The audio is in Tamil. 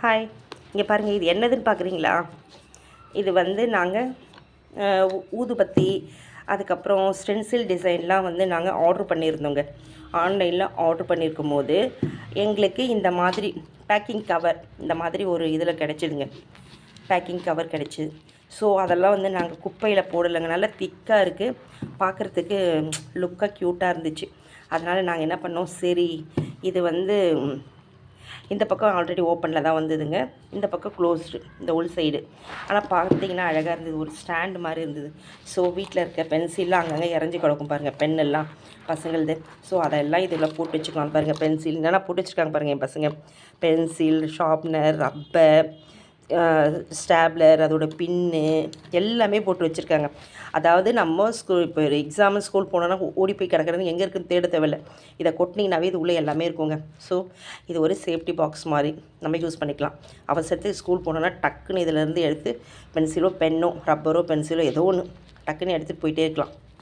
ஹாய், இங்கே பாருங்கள். இது என்னதுன்னு பார்க்குறீங்களா? இது வந்து நாங்கள் ஊதுபத்தி, அதுக்கப்புறம் ஸ்டென்சில் டிசைன்லாம் வந்து நாங்கள் ஆர்டர் பண்ணியிருந்தோங்க. ஆன்லைனில் ஆர்டர் பண்ணியிருக்கும் போது எங்களுக்கு இந்த மாதிரி பேக்கிங் கவர் இந்த மாதிரி ஒரு இதில் கிடச்சிதுங்க. பேக்கிங் கவர் கிடச்சிது. ஸோ அதெல்லாம் வந்து நாங்கள் குப்பையில் போடலைங்க. நல்லா திக்காக இருக்குது, பார்க்குறதுக்கு லுக்காக க்யூட்டாக இருந்துச்சு. அதனால் நாங்கள் என்ன பண்ணோம், சரி இது வந்து இந்த பக்கம் ஆல்ரெடி ஓப்பனில் தான் வந்ததுங்க, இந்த பக்கம் க்ளோஸ்டு, இந்த உள் சைடு. ஆனால் பார்த்தீங்கன்னா அழகாக இருந்தது, ஒரு ஸ்டாண்டு மாதிரி இருந்தது. ஸோ வீட்டில் இருக்க பென்சில்லாம் அங்கங்கே இறஞ்சி கிடக்கும் பாருங்கள், பெண்ணெல்லாம் பசங்களது. ஸோ அதெல்லாம் இதில் போட்டு வச்சுக்கலாம் பாருங்கள். பென்சில் என்னென்னா போட்டு வச்சுருக்காங்க பாருங்கள் என் பசங்க. பென்சில், ஷார்ப்னர், ரப்பர், ஸ்டாப்லர், அதோட பின்னு எல்லாமே போட்டு வச்சுருக்காங்க. அதாவது நம்ம இப்போ ஒரு எக்ஸாம்பிள் ஸ்கூல் போனோன்னா ஓடி போய் கிடக்கிறது எங்கே இருக்குன்னு தேட தேவையில்லை. இதை கொட்டினீங்கனாவே இது உள்ளே எல்லாமே இருக்குங்க. ஸோ இது ஒரு சேஃப்டி பாக்ஸ் மாதிரி நம்ம யூஸ் பண்ணிக்கலாம். அவசரத்துக்கு ஸ்கூல் போனோன்னா டக்குன்னு இதிலேருந்து எடுத்து பென்சிலோ பென்னோ ரப்பரோ பென்சிலோ ஏதோ ஒன்று டக்குன்னு எடுத்துகிட்டு போயிட்டே இருக்கலாம்.